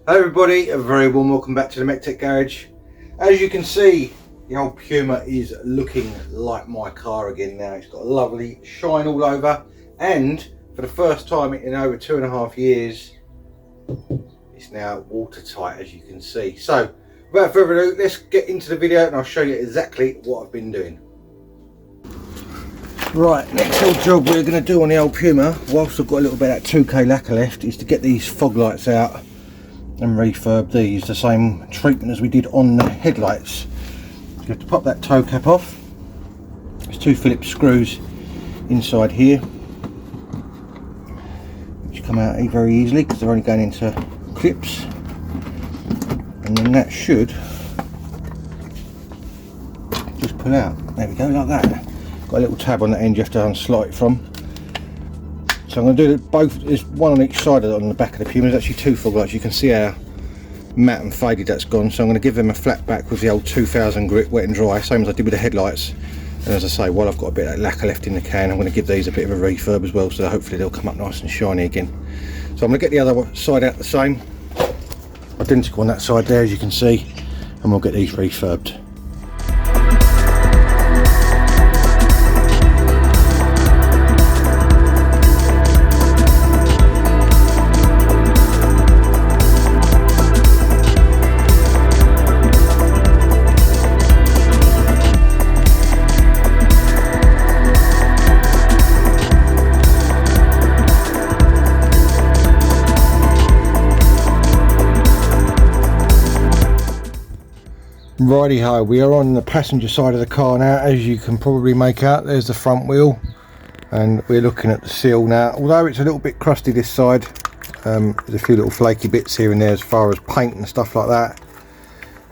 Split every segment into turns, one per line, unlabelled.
Hello everybody, a very warm welcome back to the MEC-TEC garage. As you can see, the old Puma is looking like my car again now. It's got a lovely shine all over, and for the first time in over 2.5 years, it's now watertight, as you can see. So without further ado, let's get into the video and I'll show you exactly what I've been doing. Right, next little job we're going to do on the old Puma, whilst I've got a little bit of that 2K lacquer left, is to get these fog lights out and refurb these, the same treatment as we did on the headlights. You have to pop that toe cap off. There's 2 Phillips screws inside here, which come out very easily because they're only going into clips, and then that should just pull out. There we go, like that. Got a little tab on that end you have to unslot it from. So I'm going to do both. There's one on each side on the back of the Puma. There's actually 2 fog lights. You can see how matte and faded that's gone. So I'm going to give them a flat back with the old 2000 grit wet and dry, same as I did with the headlights. And as I say, while I've got a bit of that lacquer left in the can, I'm going to give these a bit of a refurb as well, so hopefully they'll come up nice and shiny again. So I'm going to get the other side out the same, identical on that side there, as you can see, and we'll get these refurbed. Righty ho, we are on the passenger side of the car now. As you can probably make out, there's the front wheel, and we're looking at the sill now. Although it's a little bit crusty this side, there's a few little flaky bits here and there as far as paint and stuff like that.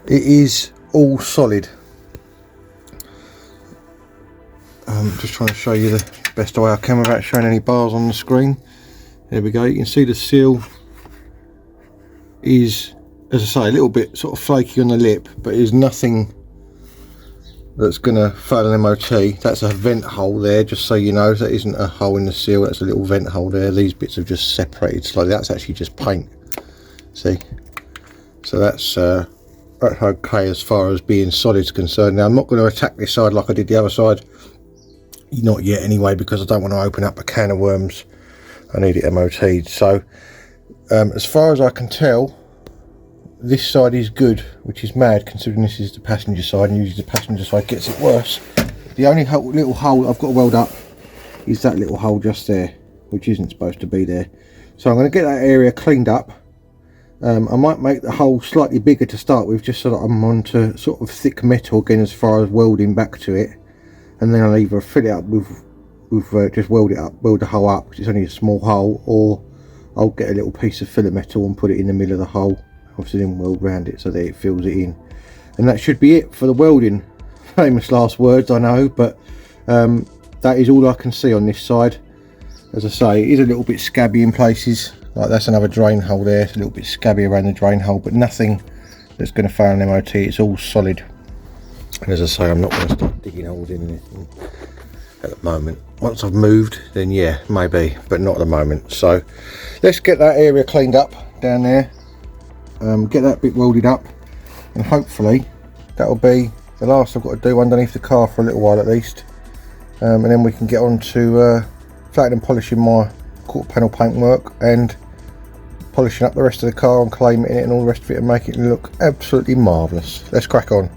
It is all solid. Just trying to show you the best way I can without showing any bars on the screen. There we go, you can see the sill is, as I say, a little bit sort of flaky on the lip, but there's nothing that's going to fail an MOT. That's a vent hole there, just so you know. That isn't a hole in the seal, that's a little vent hole there. These bits have just separated slightly. That's actually just paint, see? So that's okay as far as being solid is concerned. Now I'm not going to attack this side like I did the other side, not yet anyway, because I don't want to open up a can of worms. I need it MOT'd. So as far as I can tell, this side is good, which is mad considering this is the passenger side, and usually the passenger side gets it worse. The only little hole I've got to weld up is that little hole just there, which isn't supposed to be there. So I'm going to get that area cleaned up. I might make the hole slightly bigger to start with, just so that I'm onto sort of thick metal again as far as welding back to it, and then I'll either fill it up with just weld the hole up, because it's only a small hole, or I'll get a little piece of fillet metal and put it in the middle of the hole. Obviously then weld round it so that it fills it in, and that should be it for the welding. Famous last words, I know, but that is all I can see on this side. As I say, it is a little bit scabby in places, like that's another drain hole there. It's a little bit scabby around the drain hole, but nothing that's going to fail an MOT. It's all solid, and as I say, I'm not going to start digging holes in anything at the moment. Once I've moved, then yeah, maybe, but not at the moment. So let's get that area cleaned up down there. Get that bit welded up, and hopefully that'll be the last I've got to do underneath the car for a little while at least, and then we can get on to flattening and polishing my quarter panel paintwork and polishing up the rest of the car and claiming it and all the rest of it and making it look absolutely marvellous. Let's crack on.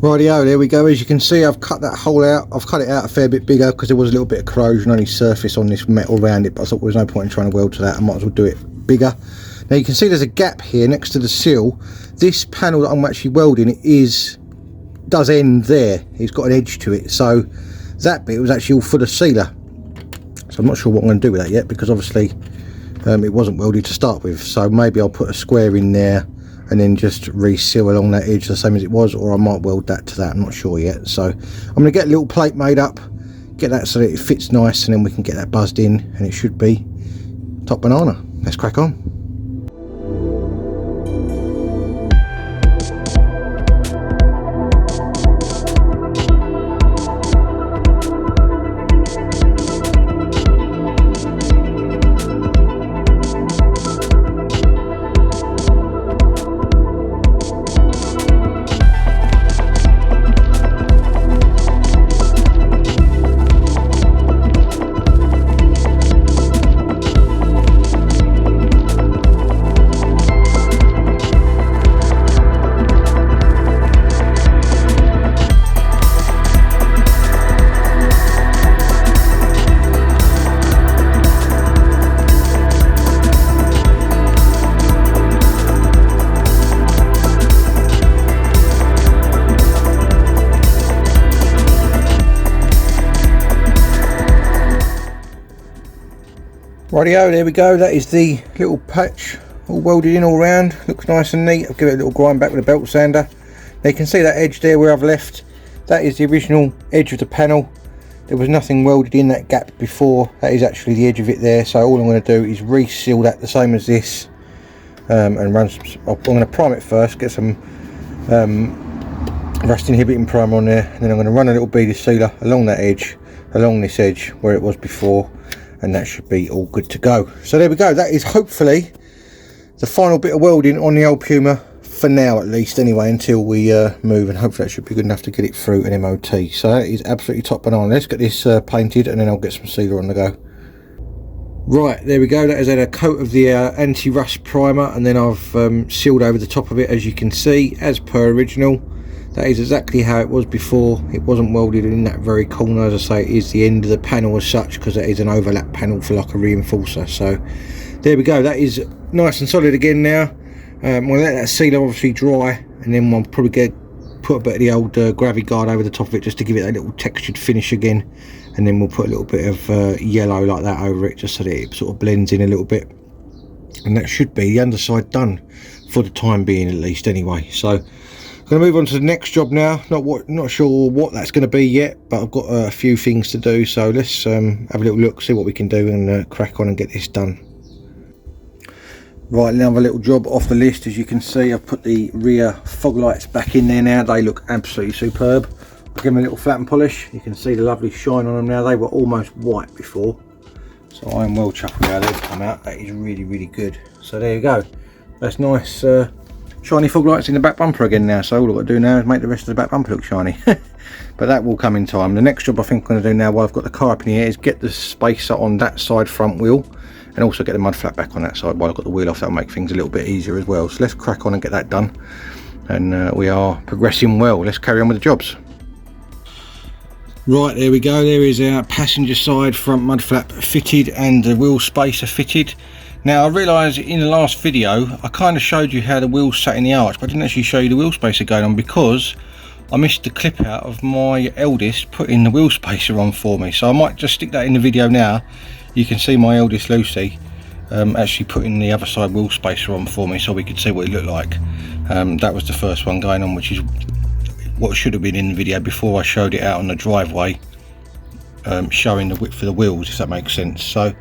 Rightio, there we go. As you can see, I've cut that hole out. I've cut it out a fair bit bigger because there was a little bit of corrosion on the surface on this metal around it, but I thought there was no point in trying to weld to that. I might as well do it bigger. Now you can see there's a gap here next to the sill. This panel that I'm actually welding does end there. It's got an edge to it, so that bit was actually all full of sealer. So I'm not sure what I'm going to do with that yet, because obviously it wasn't welded to start with. So maybe I'll put a square in there and then just re-seal along that edge the same as it was, or I might weld that to that. I'm not sure yet. So I'm going to get a little plate made up, get that so that it fits nice, and then we can get that buzzed in, and it should be top banana. Let's crack on. Rightio, there we go. That is the little patch all welded in all round. Looks nice and neat. I'll give it a little grind back with a belt sander. Now you can see that edge there where I've left. That is the original edge of the panel. There was nothing welded in that gap before. That is actually the edge of it there. So all I'm going to do is re-seal that the same as this, and run some, I'm going to prime it first, get some rust inhibiting primer on there, and then I'm going to run a little bead of sealer along that edge, along this edge where it was before, and that should be all good to go. So there we go. That is hopefully the final bit of welding on the old Puma, for now at least anyway, until we move, and hopefully that should be good enough to get it through an MOT. So that is absolutely top banana. Let's get this painted, and then I'll get some sealer on the go. Right, there we go. That has had a coat of the anti-rust primer, and then I've sealed over the top of it, as you can see, as per original. That is exactly how it was before. It wasn't welded in that very corner. As I say, it is the end of the panel as such, because that is an overlap panel for like a reinforcer. So there we go. That is nice and solid again now. We'll let that sealer obviously dry, and then we'll probably put a bit of the old gravity guard over the top of it, just to give it that little textured finish again. And then we'll put a little bit of yellow like that over it, just so that it sort of blends in a little bit. And that should be the underside done for the time being, at least anyway. So I'm going to move on to the next job now. Not sure what that's going to be yet, but I've got a few things to do. So let's have a little look, see what we can do, and crack on and get this done. Right, another little job off the list. As you can see, I've put the rear fog lights back in there now. They look absolutely superb. I'll give them a little flat and polish. You can see the lovely shine on them now. They were almost white before, so I'm well chuffed with how they've come out. That is really, really good. So there you go. That's nice. Shiny fog lights in the back bumper again now, so all I've got to do now is make the rest of the back bumper look shiny. But that will come in time. The next job I think I'm going to do now, while I've got the car up in the air, is get the spacer on that side front wheel, and also get the mud flap back on that side while I've got the wheel off. That'll make things a little bit easier as well. So let's crack on and get that done, and we are progressing well. Let's carry on with the jobs. Right, there we go. There is our passenger side front mud flap fitted and the wheel spacer fitted. Now I realise in the last video I kind of showed you how the wheels sat in the arch, but I didn't actually show you the wheel spacer going on, because I missed the clip out of my eldest putting the wheel spacer on for me. So I might just stick that in the video now. You can see my eldest Lucy actually putting the other side wheel spacer on for me, so we could see what it looked like. That was the first one going on, which is what should have been in the video before I showed it out on the driveway, showing the width of the wheels, if that makes sense. So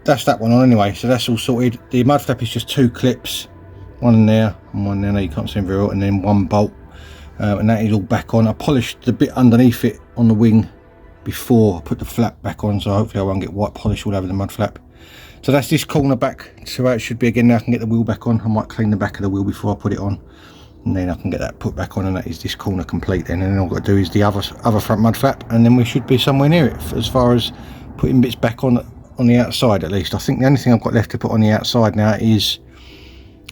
that's that one on anyway. So that's all sorted. The mud flap is just 2 clips, one in there and one there. You can't see them very well, and then 1 bolt, and that is all back on. I polished the bit underneath it on the wing before I put the flap back on, so hopefully I won't get white polish all over the mud flap. So that's this corner back to where it should be again. Now I can get the wheel back on. I might clean the back of the wheel before I put it on, and then I can get that put back on, and that is this corner complete then. And then all I've got to do is the other front mud flap, and then we should be somewhere near it as far as putting bits back on the outside at least. I think the only thing I've got left to put on the outside now is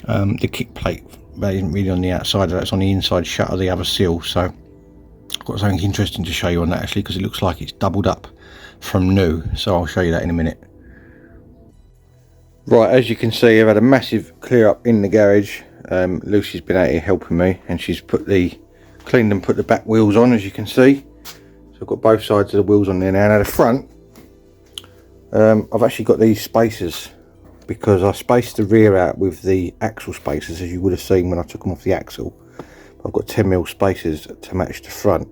the kick plate that isn't really on the outside, that's on the inside shut of the other sill. So I've got something interesting to show you on that actually, because it looks like it's doubled up from new, so I'll show you that in a minute. Right, as you can see, I've had a massive clear up in the garage. Lucy's been out here helping me, and she's cleaned and put the back wheels on, as you can see. So I've got both sides of the wheels on there now. Now the front, I've actually got these spacers, because I spaced the rear out with the axle spacers, as you would have seen when I took them off the axle. I've got 10mm spacers to match the front,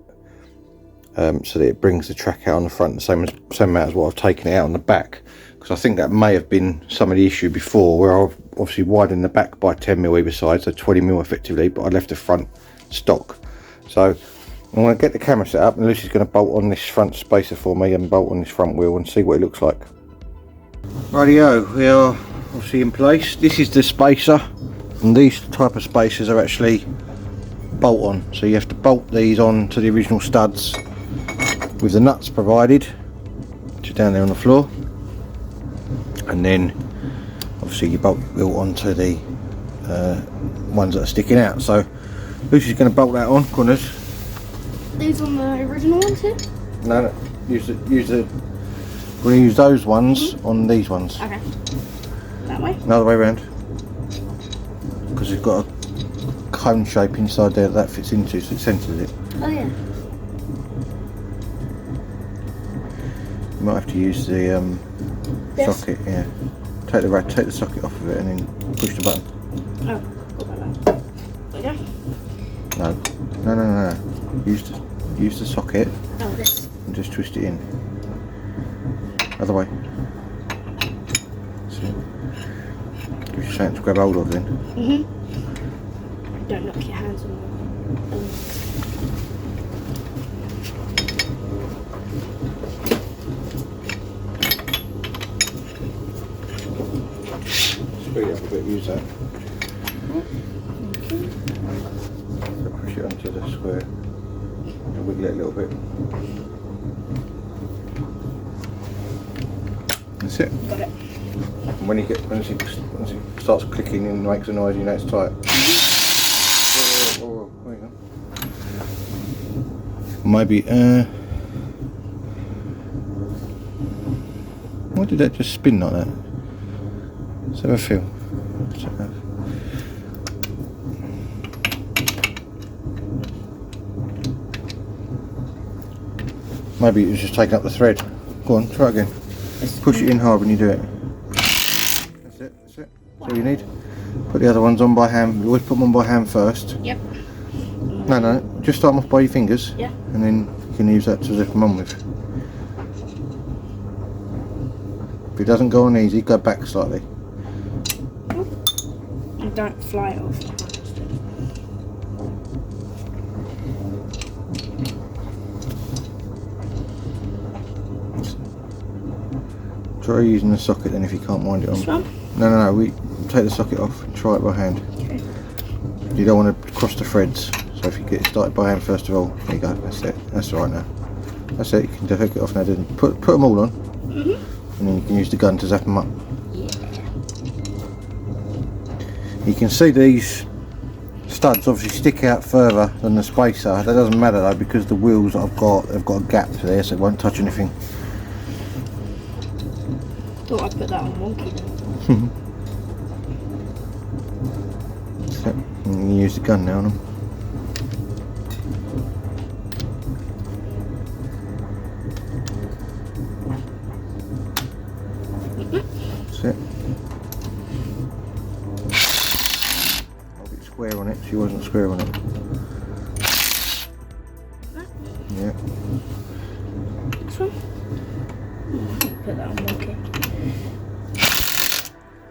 so that it brings the track out on the front the same amount as what I've taken it out on the back. Because I think that may have been some of the issue before, where I've obviously widened the back by 10mm either side, so 20mm effectively, but I left the front stock. So I'm going to get the camera set up, and Lucy's going to bolt on this front spacer for me and bolt on this front wheel and see what it looks like. Rightio, we are obviously in place. This is the spacer, and these type of spacers are actually bolt on, so you have to bolt these on to the original studs with the nuts provided, which are down there on the floor. And then obviously you bolt the wheel onto the ones that are sticking out. So Lucy's going to bolt that on corners.
These on the original ones here?
No, use the we're going to use those ones on these ones.
Okay. That way?
Another way around, because we've got a cone shape inside there that fits into, so it centres it.
Oh yeah.
You might have to use the socket, yeah. Take the socket off of it and then push the button.
Oh, what about that? There we go.
No. Use the socket.
Oh, this.
And just twist it in. Other way. See? Give you something to grab hold of then.
Don't knock your hands on them.
Speed up a bit, use that. So push it onto the square and wiggle it a little bit. That's it.
Got it.
And when it starts clicking and makes a noise, you know it's tight. Whoa, there you go. Maybe, why did that just spin like that? Let's have a feel. Maybe it was just taking up the thread. Go on, try again. Push it in hard when you do it. That's it. That's all you need. Put the other ones on by hand. You always put them on by hand first.
Yep.
No, just start them off by your fingers.
Yeah.
And then you can use that to zip them on with. If it doesn't go on easy, go back slightly.
And don't fly it off.
Try using the socket then if you can't wind it on.
This one?
No, we take the socket off and try it by hand.
Okay.
You don't want to cross the threads, so if you get it started by hand first of all, there you go, that's it. That's alright now. That's it, you can take it off now. Put them all on, and then you can use the gun to zap them up.
Yeah.
You can see these studs obviously stick out further than the spacer. That doesn't matter though, because the wheels that I've got, they've got a gap there, so it won't touch anything.
Thought I'd put that on wonky then.
So, and you use the gun now on them. That's it. Hold it square on it. She wasn't square on it. Yeah.
This one? Put that on wonky.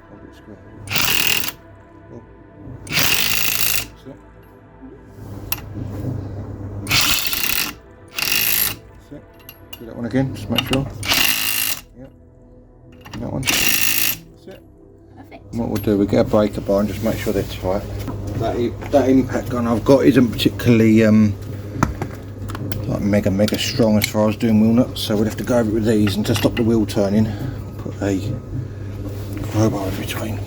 Hold it square. Oh. That's it. That's it. Do that one again, just make sure. Yep. That one. That's it.
Perfect.
And what we'll do, we'll get a breaker bar and just make sure they're tight. That impact gun I've got isn't particularly like mega strong as far as doing wheel nuts, so we'll have to go over it with these, and to stop the wheel turning, put a crowbar in between.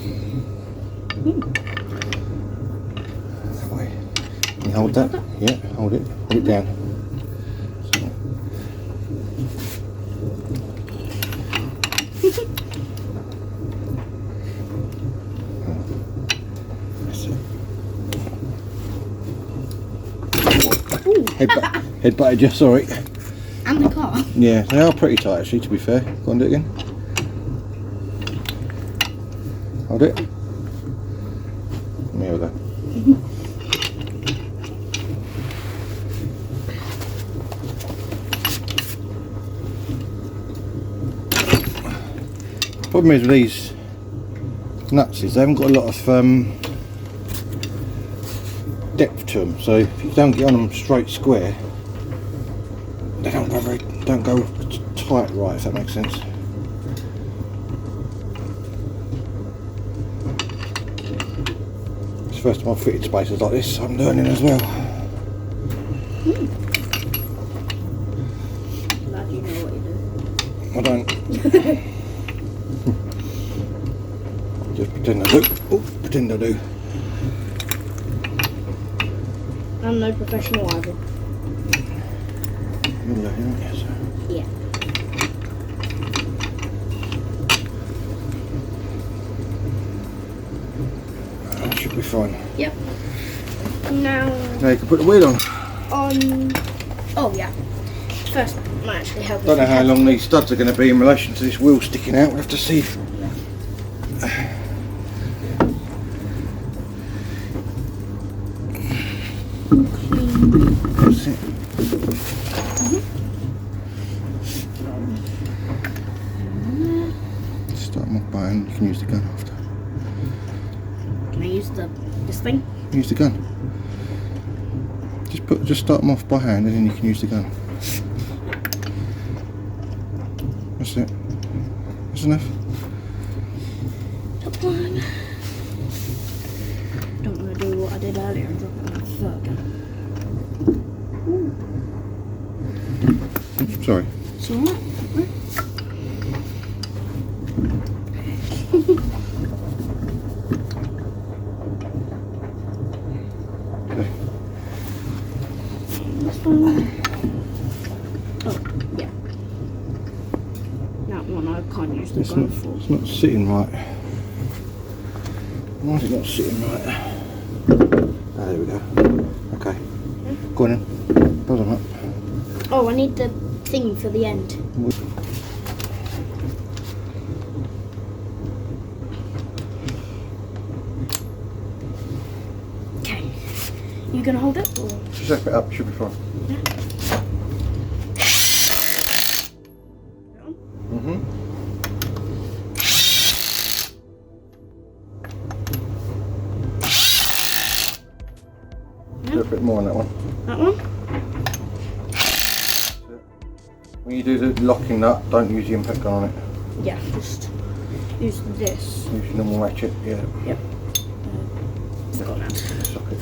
hold that. Yeah, hold it. Put it down. Head butted you, sorry.
And the car.
Yeah, they are pretty tight actually, to be fair. Go on, do it again. Hold it. There we go. Problem is with these nuts is they haven't got a lot of depth to them, so if you don't get on them straight square, they don't go tight right, if that makes sense. It's the first time I've fitted spacers like this, so I'm learning as well.
Glad you know what you do.
I don't. Just pretend I do. Oh, pretend I do.
I'm no professional either.
You're learning, aren't you, so.
Yeah.
That should be fine.
Yep. Now
You can put the wheel on.
Oh yeah. First, I'm actually helping.
Don't know how long these studs are going to be in relation to this wheel sticking out. We'll have to see. That's it. Start them off by hand. You can use the gun after.
Can I use this thing?
Use the gun. Just start them off by hand, and then you can use the gun. That's it. That's enough.
Top one. Don't want to do what I did earlier and drop it on the third.
Sorry.
It's alright.
Okay.
This one. Oh, yeah. That one I can't use the gun for.
It's not sitting right. Why is it not sitting right? Ah, there we go. Okay. Go on then. Buzz them up.
Oh, I need the thing for the end. Okay. You gonna hold it? Or?
Zip it up, should be fine.
Yeah.
Mm-hmm. Do a bit more on that one.
That one?
When you do the locking nut, don't use the impact gun on it.
Yeah, just use this.
Use your normal ratchet, yeah.
Yep. Got that.
Socket.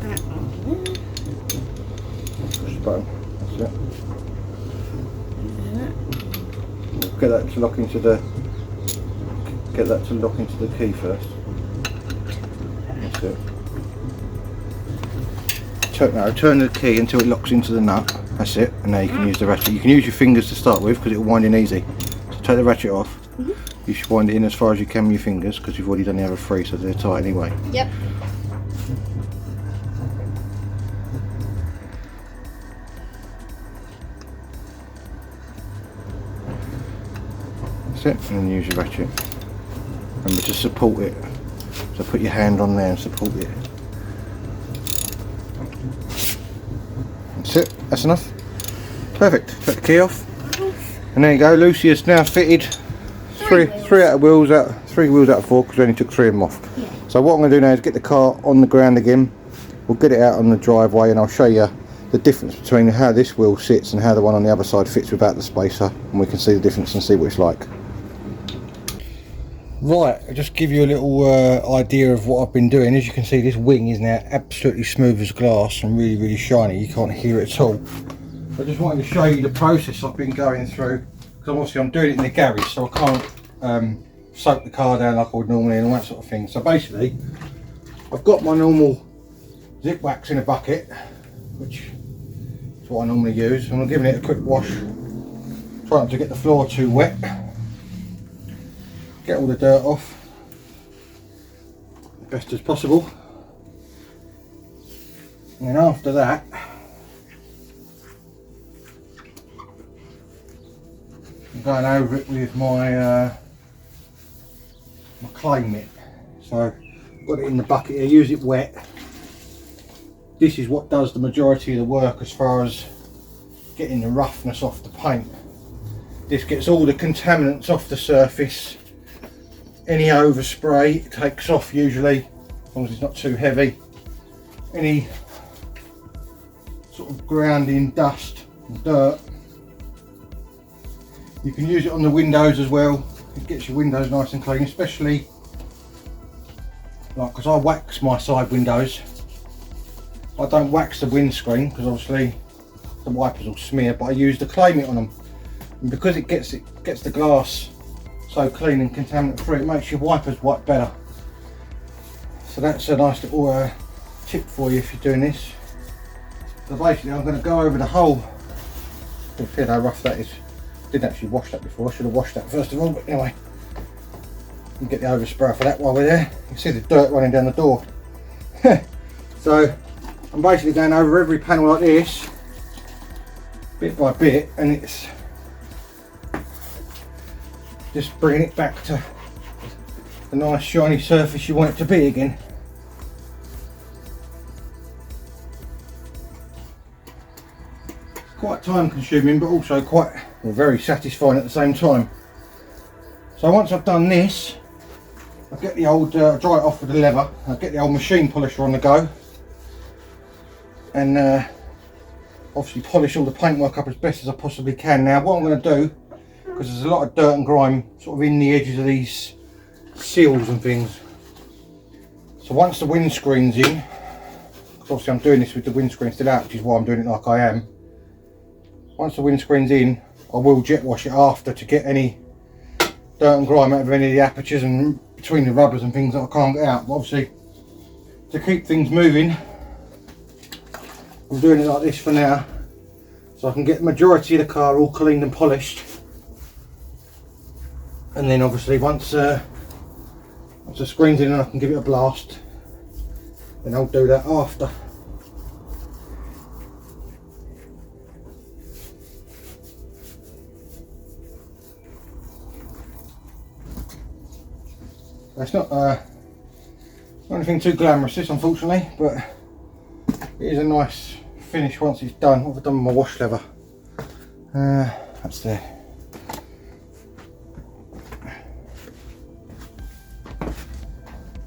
That one.
Push the button, that's it.
That.
Get that to lock into the key first. That's it. Turn the key until it locks into the nut. That's it. And now you can use the ratchet. You can use your fingers to start with because it will wind in easy. So take the ratchet off. You should wind it in as far as you can with your fingers because you've already done the other three, so they're tight anyway.
Yep.
That's it. And then use your ratchet. Remember to support it. So put your hand on there and support it. That's it. That's enough. Perfect. Take the key off. And there you go. Lucy has now fitted three wheels out of 4 because we only took 3 of them off.
Yeah.
So what I'm going to do now is get the car on the ground again. We'll get it out on the driveway and I'll show you the difference between how this wheel sits and how the one on the other side fits without the spacer, and we can see the difference and see what it's like. Right, I'll just give you a little idea of what I've been doing. As you can see, this wing is now absolutely smooth as glass and really, really shiny. You can't hear it at all. I just wanted to show you the process I've been going through, because obviously I'm doing it in the garage, so I can't soak the car down like I would normally and all that sort of thing. So basically, I've got my normal zip wax in a bucket, which is what I normally use, and I'm giving it a quick wash. Try not to get the floor too wet. Get all the dirt off as best as possible. And then after that, I'm going over it with my my clay mitt. So I've got it in the bucket here, use it wet. This is what does the majority of the work as far as getting the roughness off the paint. This gets all the contaminants off the surface. Any overspray it takes off usually, as long as it's not too heavy. Any sort of grounding dust and dirt. You can use it on the windows as well. It gets your windows nice and clean, especially like because I wax my side windows. I don't wax the windscreen because obviously the wipers will smear, but I use the clay mitt on them, and because it gets the glass so clean and contaminant free, it makes your wipers wipe better. So that's a nice little tip for you if you're doing this. So basically I'm going to go over the whole. You can feel how rough that is. Didn't actually wash that before, I should have washed that first of all, but anyway. You can get the overspray for that while we're there. You can see the dirt running down the door. So I'm basically going over every panel like this, bit by bit, and it's just bringing it back to the nice shiny surface you want it to be again. Quite time consuming, but also quite, well, very satisfying at the same time. So once I've done this, I get the old, dry it off with the leather, I get the old machine polisher on the go, and obviously polish all the paintwork up as best as I possibly can. Now what I'm going to do, because there's a lot of dirt and grime sort of in the edges of these seals and things, so once the windscreen's in, because obviously I'm doing this with the windscreen still out, which is why I'm doing it like I am. Once the windscreen's in, I will jet wash it after to get any dirt and grime out of any of the apertures and between the rubbers and things that I can't get out. But obviously, to keep things moving, I'm doing it like this for now, so I can get the majority of the car all cleaned and polished. And then obviously once the screen's in and I can give it a blast, then I'll do that after. It's not anything too glamorous this, unfortunately, but it is a nice finish once it's done. What have I done with my wash leather? That's there.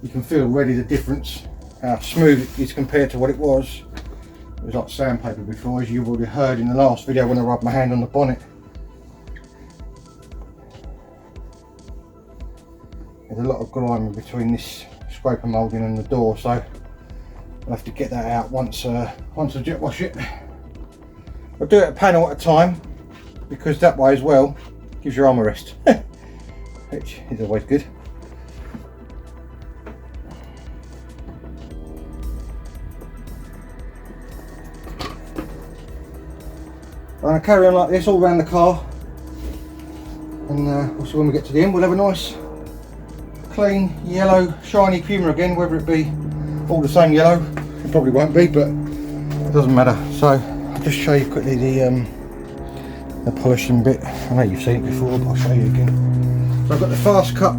You can feel already the difference, how smooth it is compared to what it was. It was like sandpaper before, as you've already heard in the last video when I rubbed my hand on the bonnet. There's a lot of grime in between this scraper moulding and the door, so I'll have to get that out once I jet wash it. I'll do it a panel at a time, because that way as well gives your arm a rest, which is always good. I'm going to carry on like this all around the car, and we'll see when we get to the end. We'll have a nice clean yellow shiny Puma again, whether it be all the same yellow, it probably won't be, but it doesn't matter. So I'll just show you quickly the polishing bit. I know you've seen it before, but I'll show you again. So I've got the Fast Cut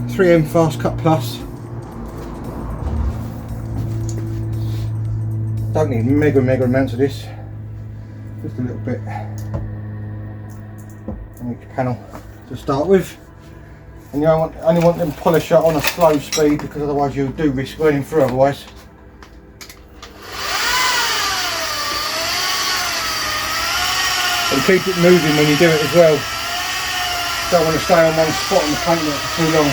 3M Fast Cut Plus. Don't need mega amounts of this, just a little bit on each panel to start with. And you only want them polished on a slow speed, because otherwise you do risk burning through otherwise. And keep it moving when you do it as well. Don't want to stay on one spot on the paintwork for too long.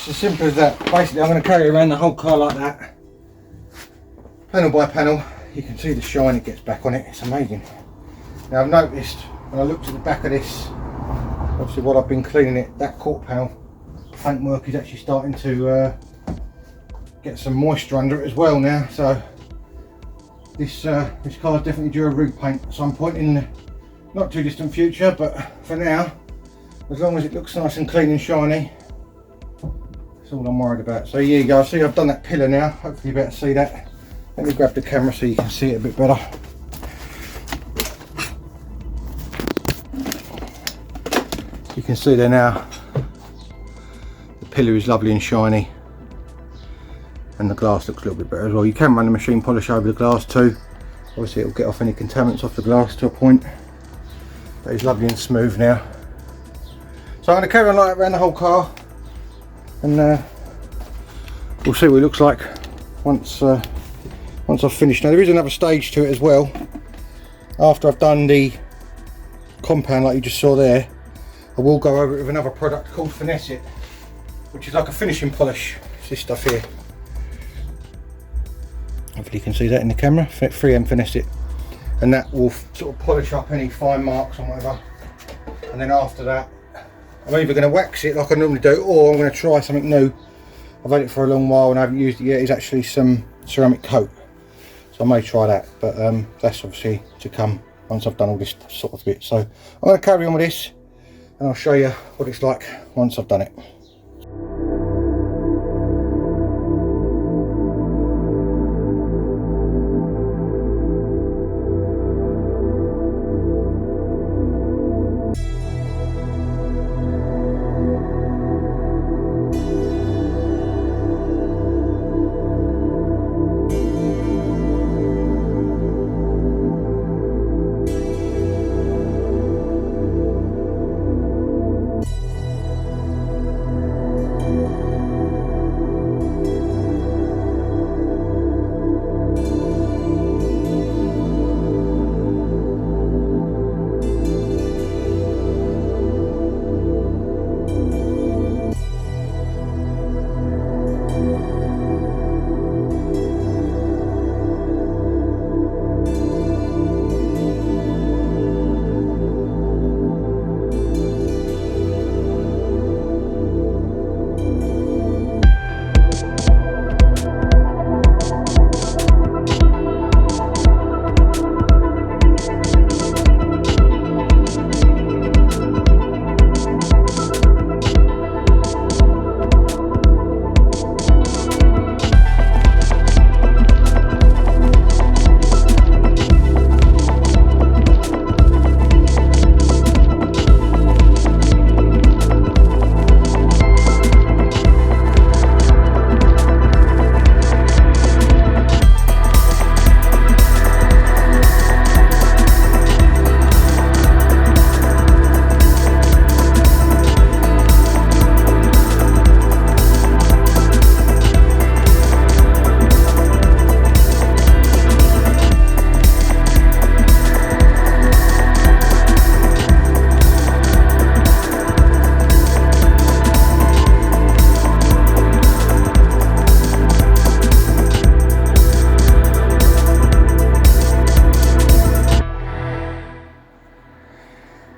It's as simple as that. Basically I'm going to carry around the whole car like that, panel by panel. You can see the shine it gets back on it, it's amazing. Now I've noticed when I looked at the back of this, obviously while I've been cleaning it, that quarter panel paintwork is actually starting to get some moisture under it as well now. So this car is definitely due a repaint at some point in the not too distant future, but for now, as long as it looks nice and clean and shiny, that's all I'm worried about. So here you go, see I've done that pillar now, hopefully you better see that. Let me grab the camera so you can see it a bit better. You can see there now, the pillar is lovely and shiny, and the glass looks a little bit better as well. You can run the machine polish over the glass too. Obviously it'll get off any contaminants off the glass to a point, but it's lovely and smooth now. So I'm going to carry on like that around the whole car, and we'll see what it looks like once I've finished. Now there is another stage to it as well. After I've done the compound like you just saw there, I will go over it with another product called Finesse It, which is like a finishing polish. It's this stuff here. Hopefully you can see that in the camera. 3M Finesse It, and that will sort of polish up any fine marks or whatever. And then after that, I'm either going to wax it like I normally do, or I'm going to try something new. I've had it for a long while and I haven't used it yet. It's actually some ceramic coat, so I may try that, but that's obviously to come once I've done all this sort of bit. So I'm going to carry on with this, and I'll show you what it's like once I've done it.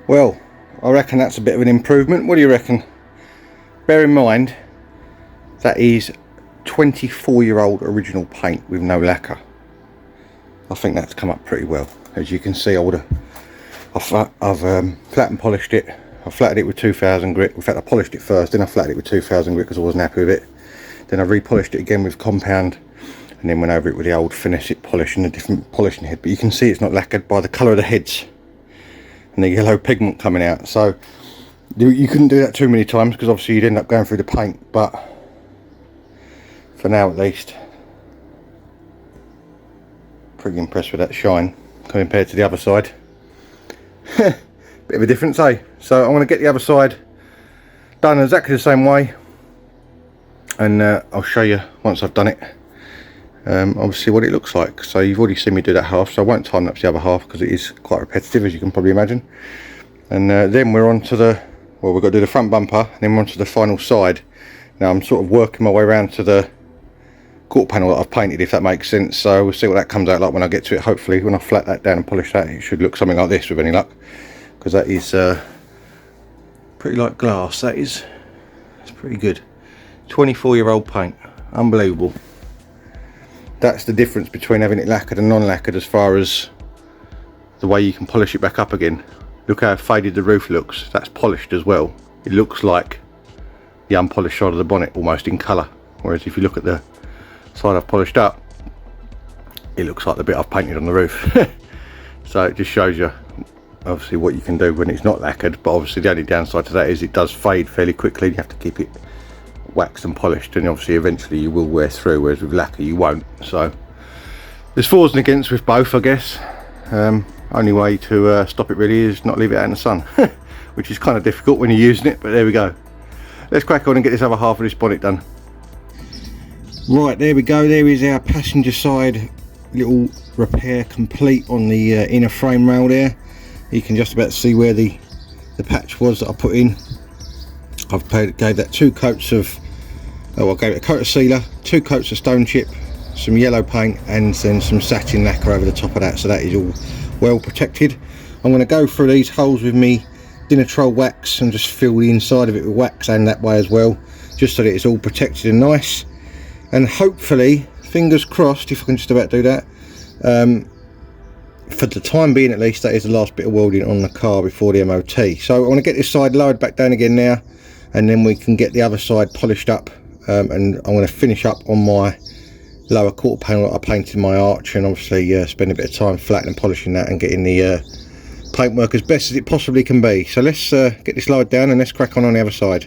Well, I reckon that's a bit of an improvement. What do you reckon? Bear in mind, that is 24-year-old original paint with no lacquer. I think that's come up pretty well. As you can see, I've flat and polished it. I flatted it with 2000 grit. In fact, I polished it first, then I flatted it with 2000 grit because I wasn't happy with it. Then I repolished it again with compound, and then went over it with the old Finesse It polish and a different polishing head. But you can see it's not lacquered by the colour of the heads and the yellow pigment coming out. So you couldn't do that too many times because obviously you'd end up going through the paint, but for now at least, pretty impressed with that shine compared to the other side. Bit of a difference, eh? So I'm going to get the other side done exactly the same way, and I'll show you once I've done it obviously what it looks like. So you've already seen me do that half, so I won't time lapse the other half because it is quite repetitive, as you can probably imagine. And then we're on to the, well, we've got to do the front bumper, and then we're on to the final side. Now I'm sort of working my way around to the quarter panel that I've painted, if that makes sense. So we'll see what that comes out like when I get to it. Hopefully when I flat that down and polish that, it should look something like this with any luck, because that is pretty like glass. That is, it's pretty good. 24-year-old paint, unbelievable. That's the difference between having it lacquered and non-lacquered as far as the way you can polish it back up again. Look how faded the roof looks. That's polished as well. It looks like the unpolished side of the bonnet almost in colour, whereas if you look at the side I've polished up, it looks like the bit I've painted on the roof. So it just shows you obviously what you can do when it's not lacquered, but obviously the only downside to that is it does fade fairly quickly. You have to keep it waxed and polished, and obviously eventually you will wear through, whereas with lacquer you won't. So there's fors and against with both, I guess. Only way to stop it really is not leave it out in the sun, which is kind of difficult when you're using it, but there we go. Let's crack on and get this other half of this bonnet done. Right, there we go. There is our passenger side little repair complete on the inner frame rail there. You can just about see where the patch was that I put in. I've gave that 2 coats of, I gave it a coat of sealer, 2 coats of stone chip, some yellow paint, and then some satin lacquer over the top of that, so that is all well protected. I'm going to go through these holes with me Dinitrol wax and just fill the inside of it with wax, and that way as well, just so that it's all protected and nice. And hopefully, fingers crossed, if I can just about do that, for the time being at least, that is the last bit of welding on the car before the MOT. So I want to get this side lowered back down again now, and then we can get the other side polished up, and I'm going to finish up on my lower quarter panel that I painted my arch, and obviously spend a bit of time flattening and polishing that and getting the paintwork as best as it possibly can be. So let's get this lowered down and let's crack on the other side.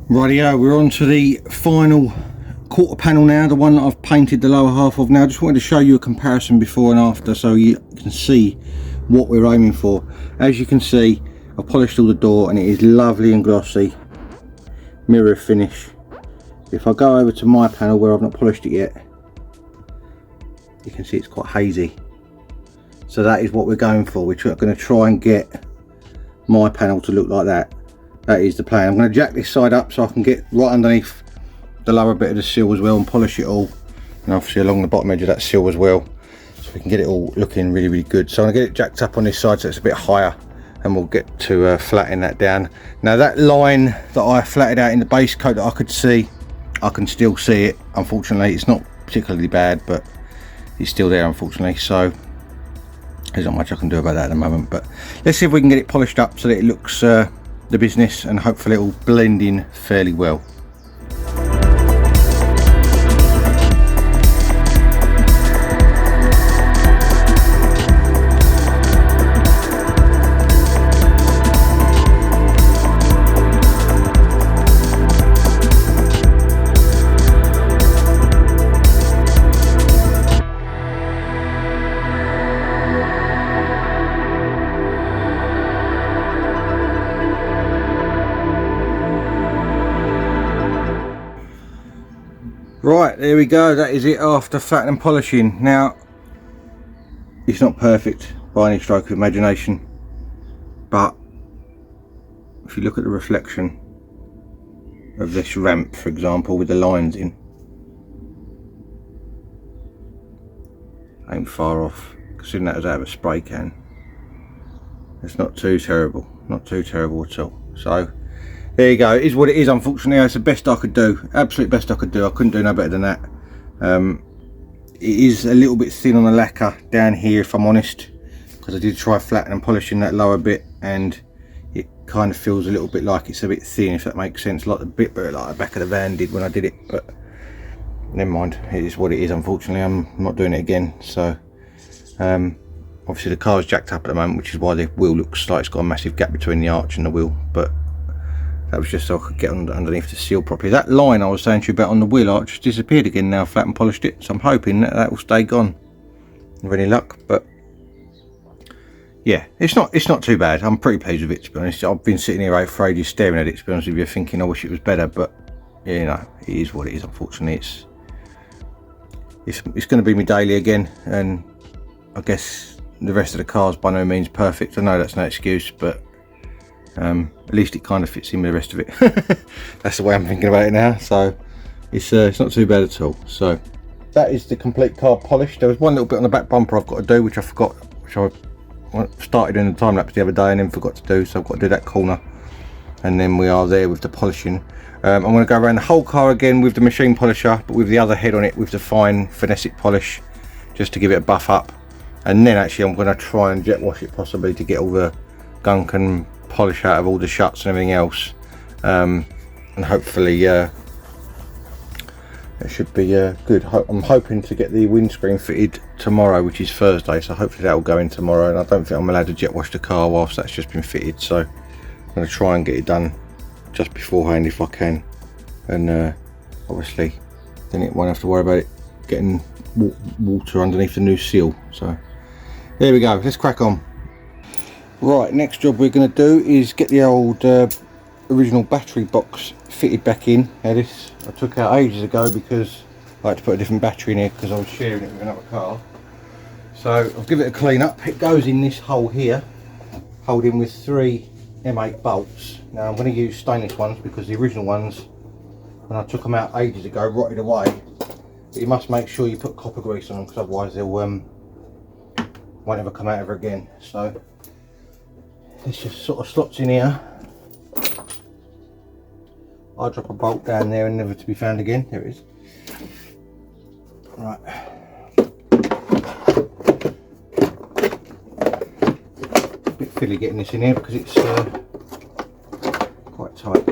Rightio, we're on to the final quarter panel now, the one that I've painted the lower half of now. Just wanted to show you a comparison before and after so you can see what we're aiming for. As you can see, I've polished all the door and it is lovely and glossy, mirror finish. If I go over to my panel where I've not polished it yet, you can see it's quite hazy. So that is what we're going for. We're going to try and get my panel to look like that. That is the plan. I'm going to jack this side up so I can get right underneath the lower bit of the sill as well and polish it all, and obviously along the bottom edge of that sill as well, so we can get it all looking really, really good. So I'm going to get it jacked up on this side so it's a bit higher, and we'll get to flatten that down. Now that line that I flatted out in the base coat that I could see, I can still see it. Unfortunately, it's not particularly bad, but it's still there unfortunately, so there's not much I can do about that at the moment. But let's see if we can get it polished up so that it looks the business, and hopefully it will blend in fairly well. Right, there we go. That is it after flattening and polishing. Now, it's not perfect by any stroke of imagination, but if you look at the reflection of this ramp, for example, with the lines in, ain't far off, considering that was out of a spray can. It's not too terrible, not too terrible at all. So there you go, it is what it is. Unfortunately, it's the best I could do, absolute best I could do. I couldn't do no better than that. It is a little bit thin on the lacquer down here, if I'm honest, because I did try flattening and polishing that lower bit, and it kind of feels a little bit like it's a bit thin, if that makes sense, like the bit like the back of the van did when I did it. But never mind, it is what it is. Unfortunately, I'm not doing it again. So obviously the car's jacked up at the moment, which is why the wheel looks like it's got a massive gap between the arch and the wheel, but that was just so I could get underneath the seal properly. That line I was saying to you about on the wheel arch disappeared again now, flat and polished it, so I'm hoping that will stay gone with any luck. But yeah, it's not too bad. I'm pretty pleased with it, to be honest. I've been sitting here for ages staring at it, to be honest with you, thinking I wish it was better, but you know, it is what it is. Unfortunately, it's going to be me daily again, and I guess the rest of the car's by no means perfect. I know that's no excuse, but at least it kind of fits in with the rest of it. That's the way I'm thinking about it now. So it's not too bad at all. So that is the complete car polished. There was one little bit on the back bumper I've got to do, which I forgot, which I started in the time lapse the other day and then forgot to do, so I've got to do that corner, and then we are there with the polishing. I'm going to go around the whole car again with the machine polisher, but with the other head on it with the fine finessic polish, just to give it a buff up. And then actually I'm going to try and jet wash it, possibly, to get all the gunk and polish out of all the shuts and everything else, and hopefully it should be good. I'm hoping to get the windscreen fitted tomorrow, which is Thursday, so hopefully that will go in tomorrow, and I don't think I'm allowed to jet wash the car whilst that's just been fitted, so I'm going to try and get it done just beforehand if I can, and obviously then it won't have to worry about it getting water underneath the new seal. So there we go, let's crack on. Right, next job we're going to do is get the old original battery box fitted back in. Now this I took out ages ago because I had to put a different battery in here because I was sharing it with another car. So I'll give it a clean up. It goes in this hole here, holding with 3 M8 bolts. Now I'm going to use stainless ones because the original ones, when I took them out ages ago, rotted away. But you must make sure you put copper grease on them, because otherwise they'll won't ever come out ever again. So this just sort of slots in here. I drop a bolt down there and never to be found again. There it is. Right. A bit fiddly getting this in here because it's quite tight.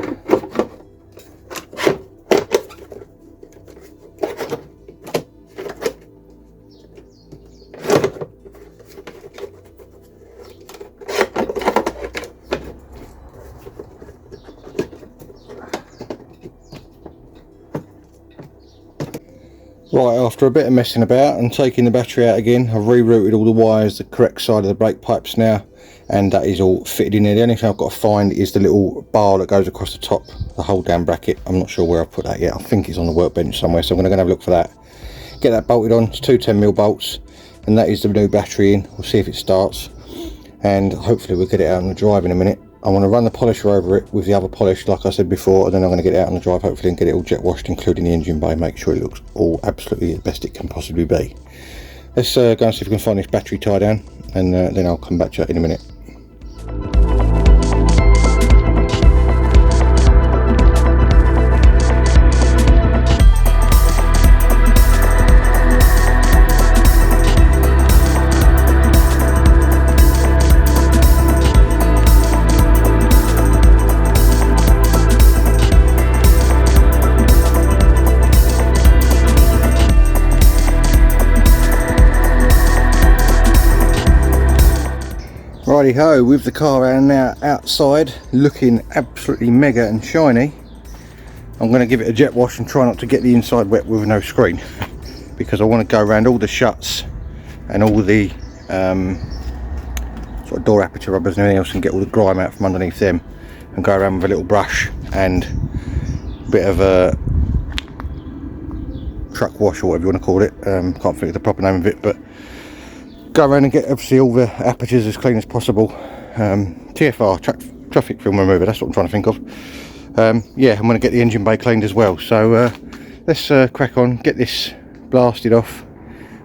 Right, after a bit of messing about and taking the battery out again, I've rerouted all the wires the correct side of the brake pipes now, and that is all fitted in there. The only thing I've got to find is the little bar that goes across the top, the hold down bracket. I'm not sure where I've put that yet. I think it's on the workbench somewhere, so I'm going to go have a look for that. Get that bolted on. It's 2 10mm bolts, and that is the new battery in. We'll see if it starts, and hopefully we'll get it out on the drive in a minute. I want to run the polisher over it with the other polish like I said before, and then I'm going to get it out on the drive hopefully and get it all jet washed, including the engine bay, make sure it looks all absolutely the best it can possibly be. Let's go and see if we can find this battery tie down, and then I'll come back to it in a minute. Righty ho, with the car around now outside, looking absolutely mega and shiny. I'm going to give it a jet wash and try not to get the inside wet with no screen, because I want to go around all the shuts and all the sort of door aperture rubbers and everything else and get all the grime out from underneath them, and go around with a little brush and a bit of a truck wash or whatever you want to call it. Can't think of the proper name of it, but go around and get obviously all the apertures as clean as possible. TFR, traffic film remover, that's what I'm trying to think of. Yeah, I'm going to get the engine bay cleaned as well, so let's crack on, get this blasted off,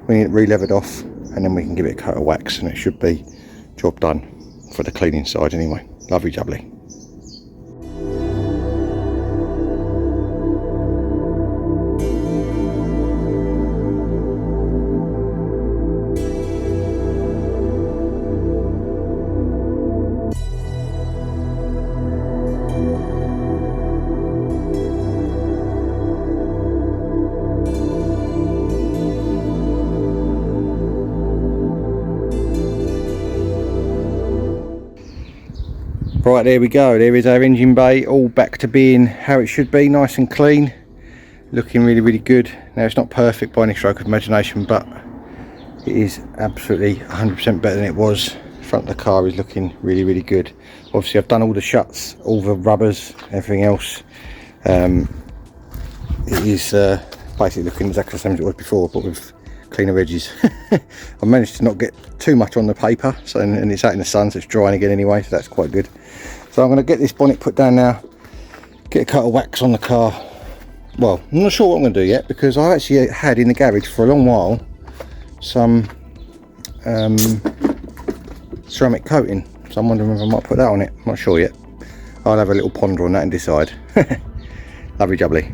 we need it re-levered off, and then we can give it a coat of wax and it should be job done for the cleaning side anyway. Lovely jubbly. Right, there we go. There is our engine bay, all back to being how it should be, nice and clean, looking really, really good. Now, it's not perfect by any stroke of imagination, but it is absolutely 100% better than it was. Front of the car is looking really, really good. Obviously, I've done all the shuts, all the rubbers, everything else. It is basically looking exactly the same as it was before, but with cleaner edges. I managed to not get too much on the paper, so and it's out in the sun, so it's drying again anyway, so that's quite good. So I'm going to get this bonnet put down now, get a coat of wax on the car. Well, I'm not sure what I'm going to do yet, because I actually had in the garage for a long while some ceramic coating, so I'm wondering if I might put that on it. I'm not sure yet. I'll have a little ponder on that and decide. Lovely jubbly.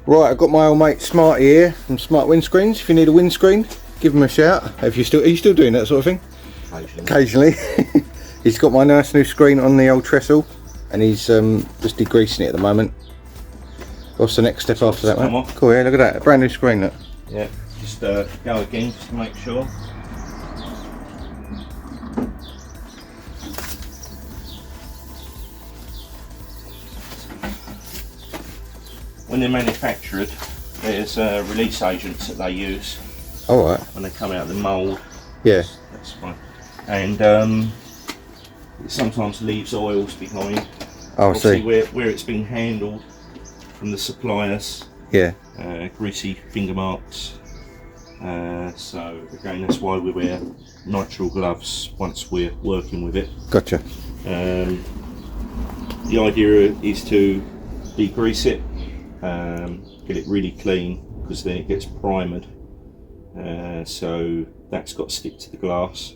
Right, I've got my old mate Smarty here from Smart Windscreens. If you need a windscreen, give him a shout. If you're still, are you still doing that sort of thing? Occasionally. He's got my nice new screen on the old trestle, and he's just degreasing it at the moment. What's the next step after that, mate? Cool, yeah, look at that, a brand new screen. Look.
Yeah, just go again just to make sure. When they're manufactured, there's release agents that they use.
All right.
When they come out of the mould.
Yeah.
That's fine. And it sometimes leaves oils behind.
Oh, I see.
Where it's been handled from the suppliers.
Yeah.
Greasy finger marks. So again, that's why we wear nitrile gloves once we're working with it.
Gotcha.
The idea is to degrease it, get it really clean, because then it gets primered. So that's got to stick to the glass,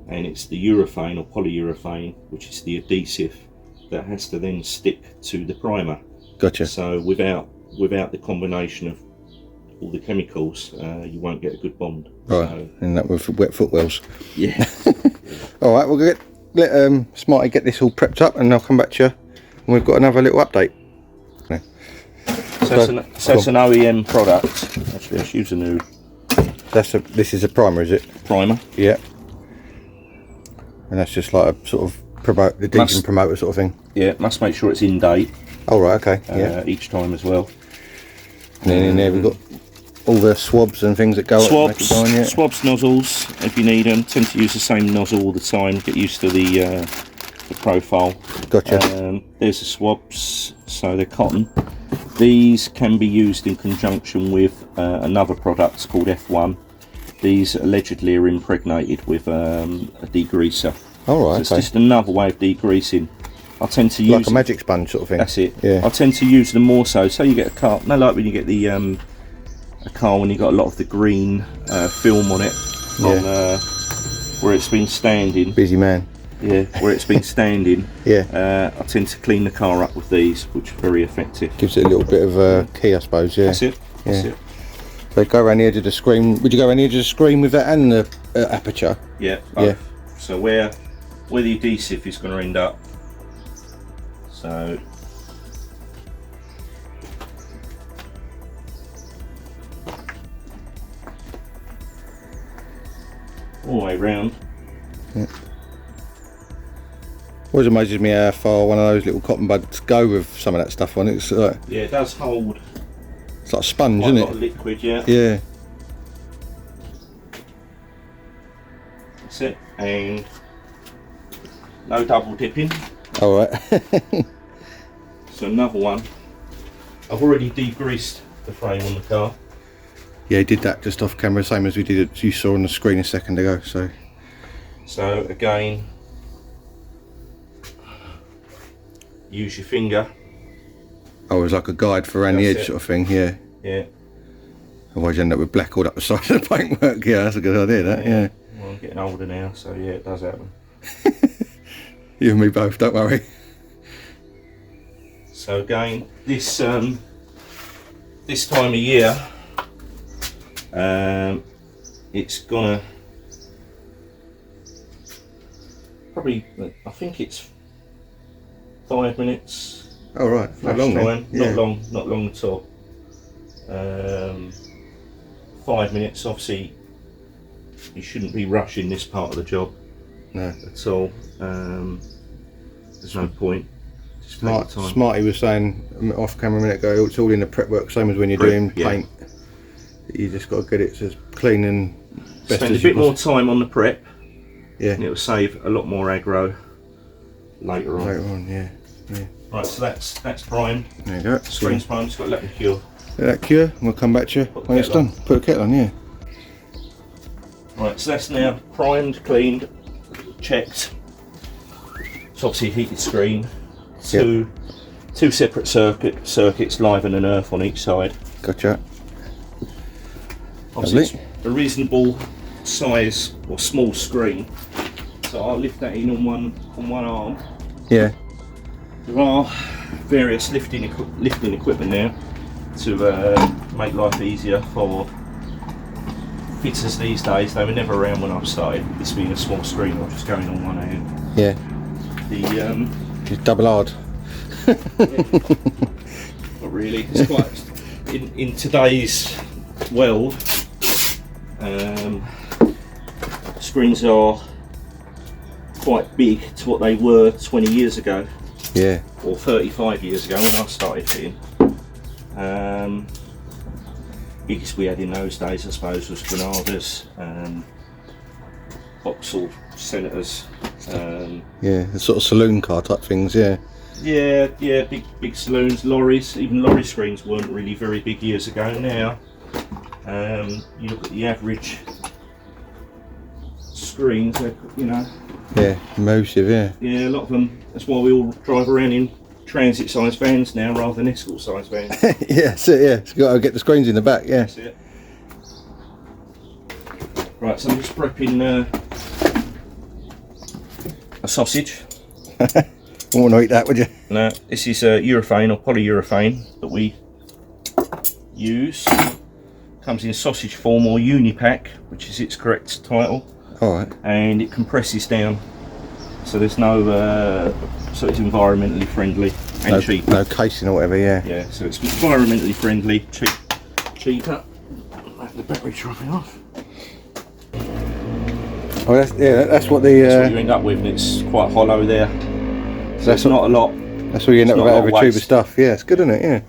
and it's the urethane or polyurethane, which is the adhesive, that has to then stick to the primer.
Gotcha.
So without the combination of all the chemicals, you won't get a good bond.
Right,
so,
and that with wet footwells.
Yeah.
All right, we'll let Smarty get this all prepped up, and I'll come back to you, and we've got another little update. Yeah.
So it's an OEM product. Actually, let's use a new.
This is a primer, is it?
Primer.
Yeah. And that's just like a sort of the decent promoter sort of thing.
Yeah, must make sure it's in date.
Oh right, okay. Yeah.
Each time as well.
And then in there we've got all the swabs and things that go
Swabs, nozzles, if you need them. Tend to use the same nozzle all the time. Get used to the profile.
Gotcha.
There's the swabs, so they're cotton. These can be used in conjunction with another product called F1. These allegedly are impregnated with a degreaser.
All right.
So it's just another way of degreasing. I tend to use
like a magic sponge sort of thing.
That's it.
Yeah.
I tend to use them more so. So you get a car, no, like when you get the a car when you got a lot of the green film on it, on where it's been standing.
Busy man.
Yeah, where it's been standing.
Yeah.
I tend to clean the car up with these, which are very effective.
Gives it a little bit of a key, I suppose. Yeah.
That's it. That's it.
So go around the edge of the screen. Would you go around the edge of the screen with that and the aperture?
Yeah.
Yeah.
So where the adhesive is going to end up. So all the way round.
Yeah. Always amazes me how far one of those little cotton buds go with some of that stuff on it. It's like,
yeah, it does hold.
It's like a sponge,
Quite
isn't
a lot
it?
of liquid, yeah.
Yeah.
That's it, and no double dipping.
All right.
So another one. I've already degreased the frame on the car.
Yeah, he did that just off camera, same as we did it. You saw on the screen a second ago. So
again, use your finger.
Oh, it was like a guide for around the edge sort of thing. Yeah.
Yeah.
Otherwise you end up with black all up the side of the paintwork. Yeah, that's a good idea, that. Yeah.
Well, I'm getting older now, so yeah, it does happen.
You and me both, don't worry.
So again, this time of year, it's gonna probably, I think it's 5 minutes.
Oh right, not long then. Yeah.
Not long at all. 5 minutes. Obviously, you shouldn't be rushing this part of the job.
No.
At all. there's no point. Just take your time.
Smarty was saying off camera a minute ago, it's all in the prep work, same as when you're doing paint. You just got to get it as clean and best
Spend
as
a bit more time on the prep.
Yeah.
And it will save a lot more aggro later on.
Later on, yeah.
Right, so that's primed.
There you go.
Screen's primed, it's got to let them cure.
Let that cure, and we'll come back to you when it's done. Put a kettle on, yeah.
Right, so that's now primed, cleaned, checked. It's obviously a heated screen. Two separate circuits, live and earth on each side.
Gotcha.
Obviously it's a reasonable size or small screen. So I'll lift that in on one arm.
Yeah.
There are various lifting equipment now to make life easier for fitters these days. They were never around when I started. This being a small screen, I'm just going on one hand.
Yeah.
The
it's double hard.
Not really. It's quite in today's world. Screens are quite big to what they were 20 years ago.
Yeah.
Or 35 years ago when I started fitting. Biggest we had in those days, I suppose, was Granadas, Vauxhall Senators.
Yeah, the sort of saloon car type things, yeah.
Yeah, big saloons, lorries. Even lorry screens weren't really very big years ago. Now, you look at the average screens, you know.
Yeah, massive, yeah.
Yeah, a lot of them. That's why we all drive around in transit-sized vans now rather than escort-sized vans.
Yeah, that's it, yeah. So you got to get the screens in the back, yeah.
That's it. Right, so I'm just prepping a sausage.
You wouldn't eat that, would you?
No, this is urethane or polyurethane that we use. Comes in sausage form or unipack, which is its correct title.
Alright.
And it compresses down, so there's no, so it's environmentally friendly and cheaper.
No casing or whatever, yeah.
Yeah, so it's environmentally friendly, cheaper. Let the battery dropping off.
Oh, that's what the.
That's what you end up with, and it's quite hollow there. So that's not a lot.
That's what you end up with every tube of stuff. Yeah, it's good, isn't it? Yeah.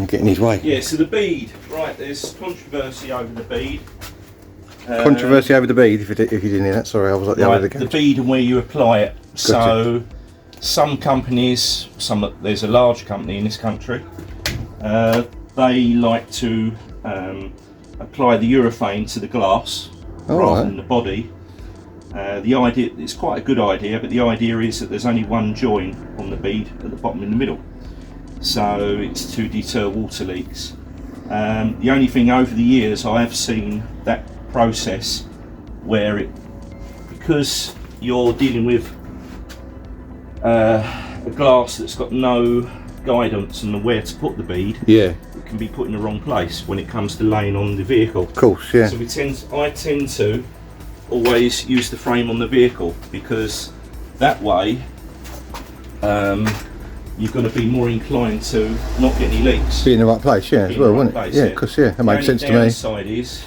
Getting his way.
Yeah, so the bead, right, there's controversy over the bead.
Controversy over the bead, if you didn't hear that, sorry, I was at the other end.
The bead and where you apply it. Gotcha. So, some companies, there's a large company in this country, they like to apply the urethane to the glass rather than the body. The idea, it's quite a good idea, but the idea is that there's only one join on the bead at the bottom in the middle. So it's to deter water leaks. The only thing over the years I have seen that process where because you're dealing with a glass that's got no guidance on where to put the bead, it can be put in the wrong place when it comes to laying on the vehicle. Of
course, yeah.
So I tend to always use the frame on the vehicle, because that way you're going to be more inclined to not get any leaks.
Be in the right place, yeah, as well, wouldn't it? Yeah, of course, yeah, that makes sense to me.
The downside is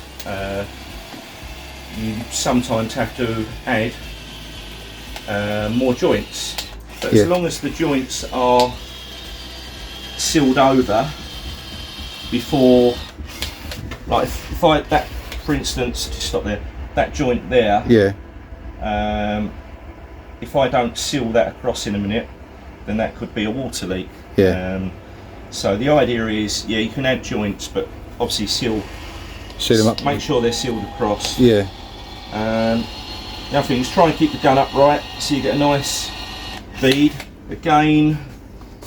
you sometimes have to add more joints, but as long as the joints are sealed over before, like if I, that for instance, just stop there, that joint there, if I don't seal that across in a minute, then that could be a water leak. So the idea is, you can add joints, but obviously seal them up. Make sure they're sealed across. The other thing is try and keep the gun upright so you get a nice bead. Again,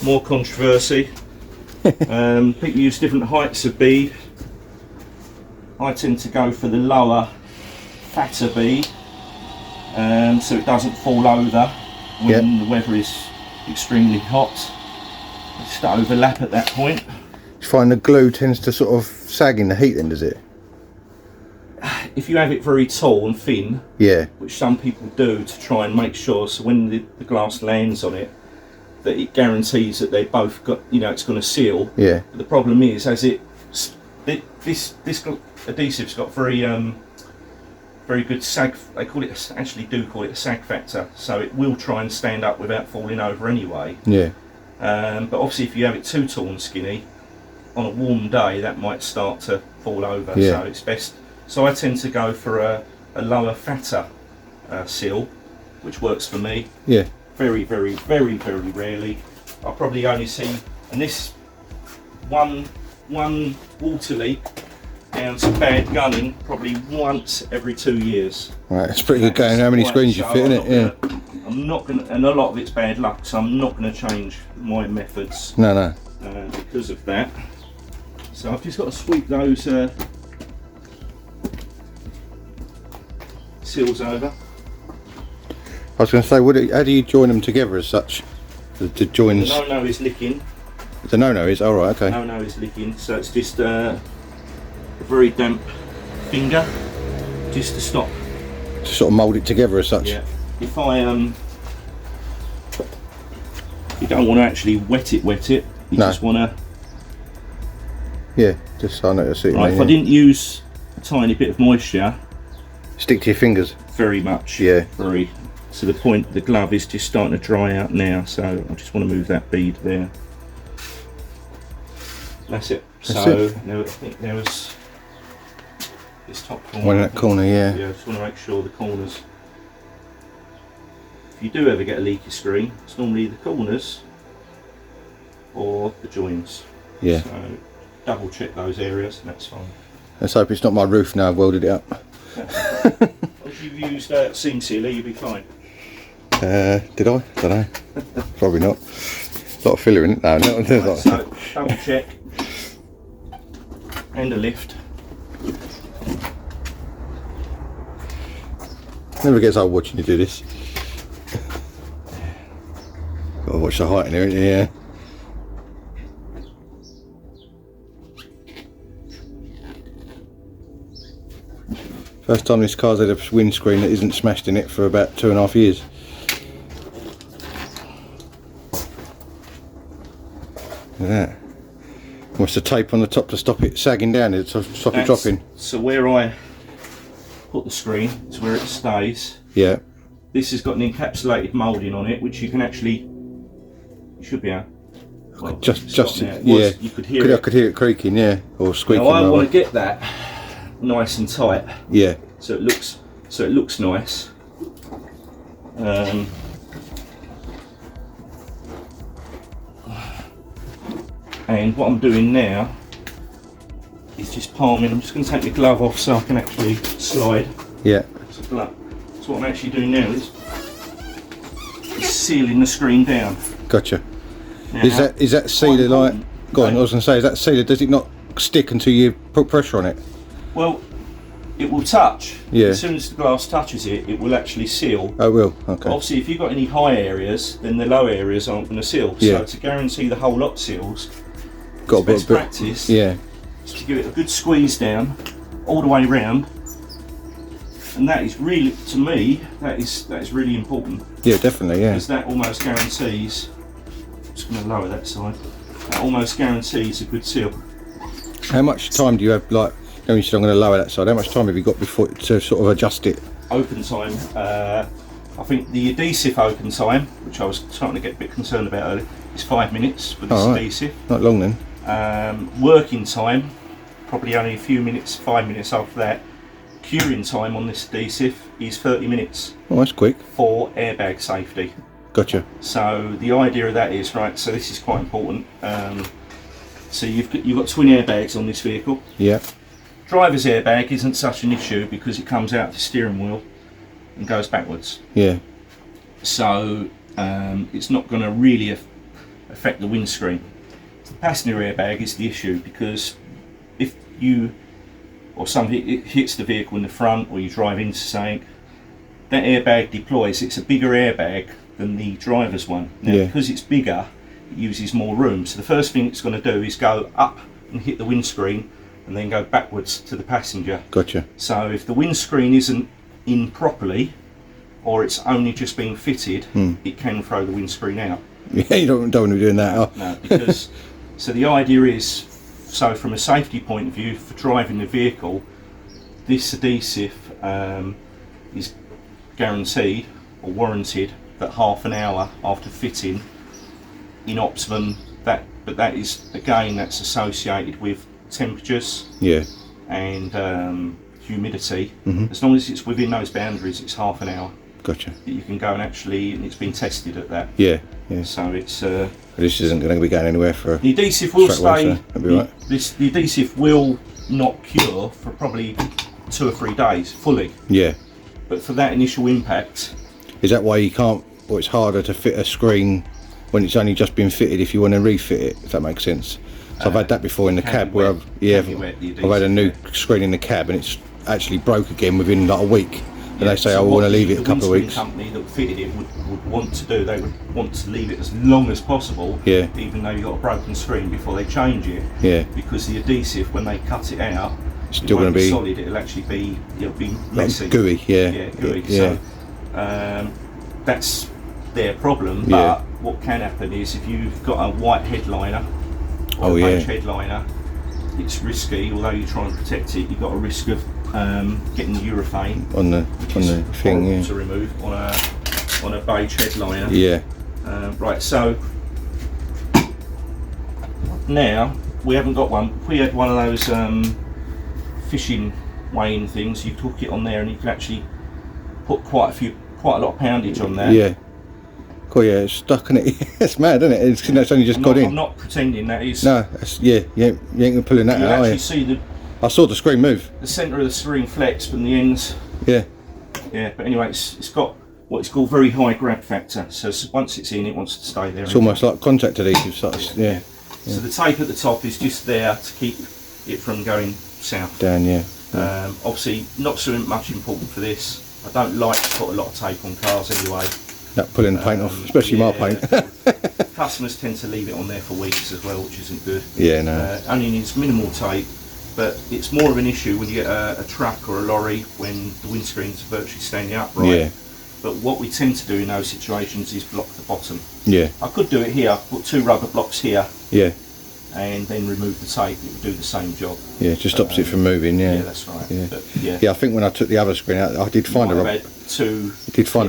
more controversy. People use different heights of bead. I tend to go for the lower, fatter bead, so it doesn't fall over when the weather is extremely hot. Just to overlap at that point.
You find the glue tends to sort of sag in the heat then, does it?
If you have it very tall and thin, which some people do to try and make sure, so when the glass lands on it, that it guarantees that they've both got, it's going to seal. But the problem is, as this adhesive's got very very good sag. They call it, actually do call it a sag factor, so it will try and stand up without falling over anyway.
Yeah.
But obviously, if you have it too tall and skinny, on a warm day, that might start to fall over.
Yeah.
So it's best. So I tend to go for a lower, fatter sill, which works for me.
Yeah.
Very, very, very, very rarely. I probably only see, and this one water leak down to bad gunning probably once every 2 years.
Right, it's pretty good going. How many screens you fit in it? Yeah.
I'm not gonna, and a lot of it's bad luck, so I'm not gonna change my methods.
No.
Because of that. So I've just got to sweep those seals over.
I was going to say, how do you join them together as such? The joins.
The no-no is licking.
The no-no is all right. Okay.
No is licking. So it's just a very damp finger, just to stop.
To sort of mould it together as such.
Yeah. If I you don't want to actually wet it. You just want to.
Yeah, just so I know to see.
Right, if I didn't use a tiny bit of moisture.
Stick to your fingers.
Very much.
Yeah.
Very. So the point, the glove is just starting to dry out now. So I just want to move that bead there. That's it. Now I think there was this top corner.
One in that corner, yeah.
Yeah, I just want to make sure the corners. If you do ever get a leaky screen, it's normally the corners or the joins.
Yeah.
So double check those areas and that's fine.
Let's hope it's not my roof now. I've welded it up.
If you've used seam sealer, you'll be fine.
Did I? Don't know. Probably not. A lot of filler in it. No, not.
Right, so double check and a lift.
Never gets old watching you do this. Got to watch the height in here, yeah. First time this car's had a windscreen that isn't smashed in it for about 2.5 years. Look at that. What's the tape on the top to stop it sagging down, to stop it dropping?
So where I put the screen is where it stays.
Yeah.
This has got an encapsulated moulding on it, which you can actually, you should be able. Well,
yeah.
You could hear it.
I could hear it creaking, yeah, or squeaking.
Now I want to get that nice and tight.
Yeah.
So it looks nice. And what I'm doing now is just palming. I'm just going to take my glove off so I can actually slide.
Yeah.
So what I'm actually doing now is sealing the screen down.
Gotcha.
Now,
Is that sealer like? Go on. I was going to say, is that sealer? Does it not stick until you put pressure on it?
Well, it will touch.
Yeah.
As soon as the glass touches it, it will actually seal.
Oh, it will. Okay.
Obviously, if you've got any high areas, then the low areas aren't going to seal.
Yeah.
So to guarantee the whole lot seals,
Got
it's best practice.
Yeah.
Is to give it a good squeeze down, all the way round, and that is really, to me, that is really important.
Yeah, definitely. Yeah.
Because that almost guarantees. I'm just going to lower that side. That almost guarantees a good seal.
How much time do you have? Like, you said I'm going to lower that side. How much time have you got before to sort of adjust it?
Open time. I think the adhesive open time, which I was starting to get a bit concerned about earlier, is 5 minutes for this adhesive.
Not long then.
Working time, probably only a few minutes, 5 minutes after that. Curing time on this adhesive is 30 minutes.
Oh, that's quick.
For airbag safety.
Gotcha.
So the idea of that is, right, so this is quite important. So you've got twin airbags on this vehicle.
Yeah.
Driver's airbag isn't such an issue because it comes out the steering wheel and goes backwards.
Yeah.
So it's not going to really affect the windscreen. The passenger airbag is the issue because if you or something hits the vehicle in the front or you drive into something, that airbag deploys. It's a bigger airbag than the driver's one. Now because it's bigger, it uses more room. So the first thing it's going to do is go up and hit the windscreen and then go backwards to the passenger.
Gotcha.
So if the windscreen isn't in properly or it's only just been fitted, it can throw the windscreen out.
Yeah, you don't want to be doing that.
No, because so the idea is, so from a safety point of view for driving the vehicle, this adhesive is guaranteed or warranted that half an hour after fitting in optimum, but that is again, that's associated with temperatures and humidity. As long as it's within those boundaries, it's half an hour.
Gotcha.
That you can go and actually, and it's been tested at that.
Yeah.
So it's
this isn't going to be going anywhere for
the adhesive will stay.
So that'll be right.
The adhesive will not cure for probably 2 or 3 days fully.
Yeah.
But for that initial impact,
is that why you can't, or it's harder to fit a screen when it's only just been fitted if you want to refit it, if that makes sense? So I've had that before in the cab where I've had a new screen in the cab and it's actually broke again within like a week. And they say,
so
I want to leave it a couple of weeks.
The company that fitted it would want to do, they would want to leave it as long as possible, even though you've got a broken screen, before they change it. Because the adhesive, when they cut it out, it's still going to be solid. It'll actually be, messy,
gooey.
Gooey. So that's their problem. But what can happen is if you've got a white headliner or a beige headliner, it's risky. Although you try and protect it, you've got a risk of getting the urethane
on the thing
to remove on a beige headliner. Right, so now we haven't got one. If we had one of those fishing weighing things, you hook it on there and you can actually put quite a lot of poundage on there.
Cool, it's stuck in it. It's mad, isn't it? It's only just got in.
I'm not pretending that is.
No, that's, you ain't gonna pulling that out.
You actually see
I saw the screen move.
The centre of the screen flex, but the ends. Yeah. But anyway, it's got what is called very high grab factor. So once it's in, it wants to stay there.
It's almost like contact adhesive, such.
So the tape at the top is just there to keep it from going south.
Down,
obviously, not so much important for this. I don't like to put a lot of tape on cars anyway.
That pulling the paint off, especially my paint.
Customers tend to leave it on there for weeks as well, which isn't good.
Only
needs minimal tape, but it's more of an issue when you get a truck or a lorry when the windscreens are virtually standing upright. But what we tend to do in those situations is block the bottom. I could do it here, put 2 rubber blocks here. And then remove the tape, it would do the same job.
Just stops it from moving.
That's right. But,
I think when I took the other screen out, I did find a rubber. A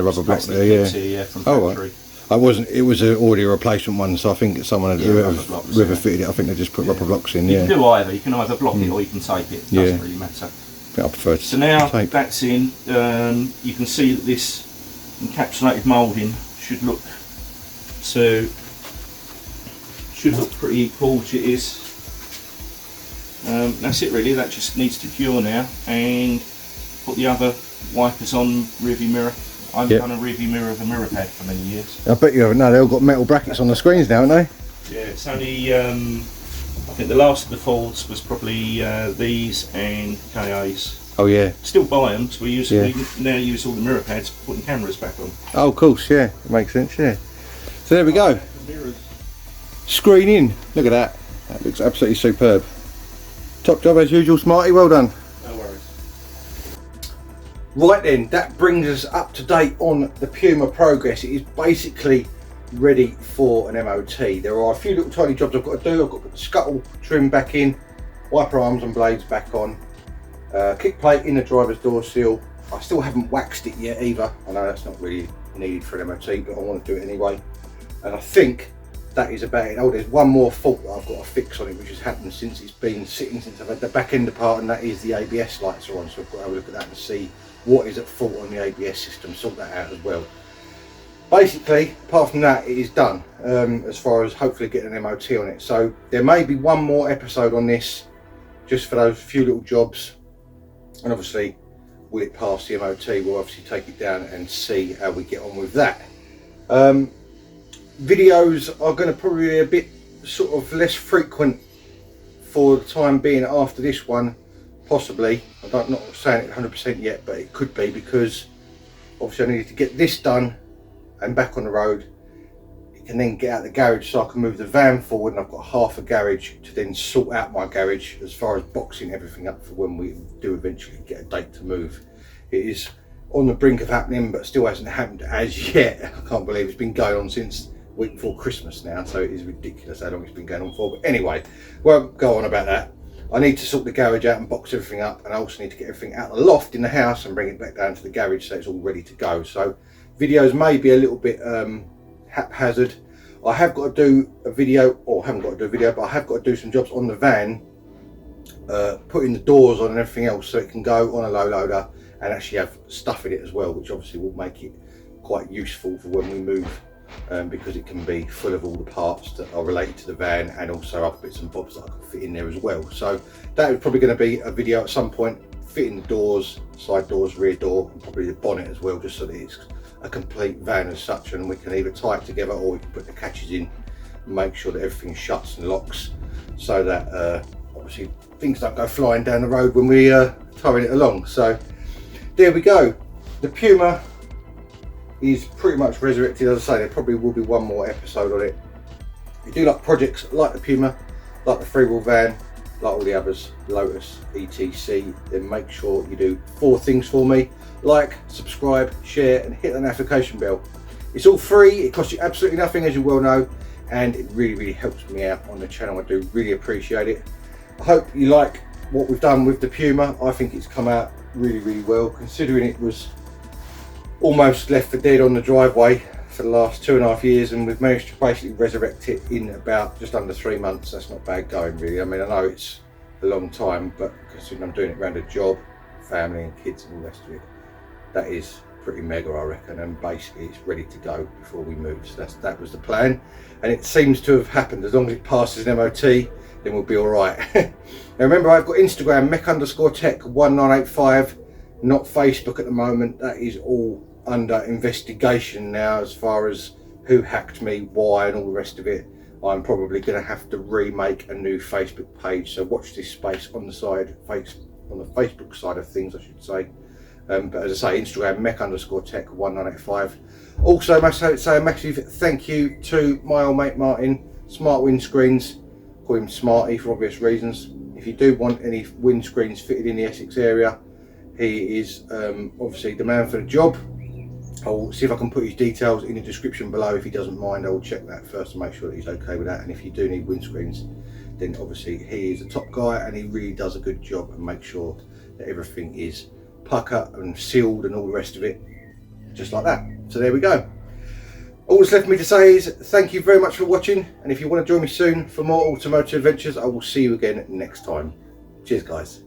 rubber block there. From factory. It was an audio replacement one, so I think someone had whoever fitted it. I think they just put rubber blocks in.
You can do either. You can either block it or you can tape it. It doesn't really matter.
I prefer to
so now
tape.
That's in. You can see that this encapsulated moulding should look pretty equal, which it is. That's it really. That just needs to cure now, and put the other wipers on rearview mirror. I haven't done a rearview mirror of a mirror pad for many years.
I bet you haven't. No, they've all got metal brackets on the screens now, haven't
they? It's only I think the last of the Fords was probably these and KAs. Still buy them, so we now use all the mirror pads for putting cameras back on.
Oh, of course, it makes sense, So there we go. Screen in. Look at that. That looks absolutely superb. Top job as usual, Smarty. Well done.
No worries.
Right then, that brings us up to date on the Puma Progress. It is basically ready for an MOT. There are a few little tiny jobs I've got to do. I've got to put the scuttle trim back in, wiper arms and blades back on, kick plate in the driver's door seal. I still haven't waxed it yet either. I know that's not really needed for an MOT, but I want to do it anyway. And I think that is about it. Oh, there's one more fault that I've got to fix on it, which has happened since it's been sitting, since I've had the back end apart, and that is the ABS lights are on. So I've got to have a look at that and see what is at fault on the ABS system, sort that out as well. Basically, apart from that, it is done as far as hopefully getting an MOT on it. So there may be one more episode on this, just for those few little jobs, and obviously will it pass the MOT, we'll obviously take it down and see how we get on with that. Videos are going to probably be a bit sort of less frequent for the time being after this one, possibly. I'm not saying it 100% yet, but it could be, because obviously I needed to get this done and back on the road. It can then get out of the garage so I can move the van forward, and I've got half a garage to then sort out my garage as far as boxing everything up for when we do eventually get a date to move. It is on the brink of happening, but still hasn't happened as yet. I can't believe it's been going on since week before Christmas now, so it is ridiculous how long it's been going on for. But anyway, won't go on about that. I need to sort the garage out and box everything up, and I also need to get everything out of the loft in the house and bring it back down to the garage so it's all ready to go. So videos may be a little bit haphazard. I have got to do a video, or haven't got to do a video, but I have got to do some jobs on the van, putting the doors on and everything else so it can go on a low loader and actually have stuff in it as well, which obviously will make it quite useful for when we move, because it can be full of all the parts that are related to the van and also other bits and bobs that I can fit in there as well. So that is probably going to be a video at some point, fitting the doors, side doors, rear door, and probably the bonnet as well, just so that it's a complete van as such, and we can either tie it together or we can put the catches in and make sure that everything shuts and locks, so that obviously things don't go flying down the road when we towing it along. So there we go. The Puma is pretty much resurrected. As I say, there probably will be one more episode on it. If you do like projects like the Puma, like the freewheel van, like all the others, Lotus, ETC, then make sure you do 4 things for me: like, subscribe, share, and hit the notification bell. It's all free, it costs you absolutely nothing, as you well know, and it really helps me out on the channel. I do really appreciate it. I hope you like what we've done with the Puma. I think it's come out really well, considering it was almost left for dead on the driveway for the last 2.5 years, and we've managed to basically resurrect it in about just under 3 months. That's not bad going, really. I mean, I know it's a long time, but considering I'm doing it around a job, family and kids and all the rest of it, that is pretty mega, I reckon, and basically it's ready to go before we move. So that was the plan, and it seems to have happened. As long as it passes an MOT, then we'll be all right. Now remember, I've got Instagram, MEC-TEC 1985, not Facebook at the moment. That is all under investigation now, as far as who hacked me, why, and all the rest of it. I'm probably going to have to remake a new Facebook page, so watch this space on the side, on the Facebook side of things, I should say. But as I say, Instagram, MEC-TEC 1985. Also, I must say a massive thank you to my old mate Martin, Smart Windscreens. Call him Smarty for obvious reasons. If you do want any windscreens fitted in the Essex area, he is obviously the man for the job. I'll see if I can put his details in the description below. If he doesn't mind, I'll check that first and make sure that he's okay with that. And if you do need windscreens, then obviously he is a top guy, and he really does a good job and makes sure that everything is pucker and sealed and all the rest of it, just like that. So there we go. All that's left for me to say is thank you very much for watching, and if you want to join me soon for more automotive adventures, I will see you again next time. Cheers, guys.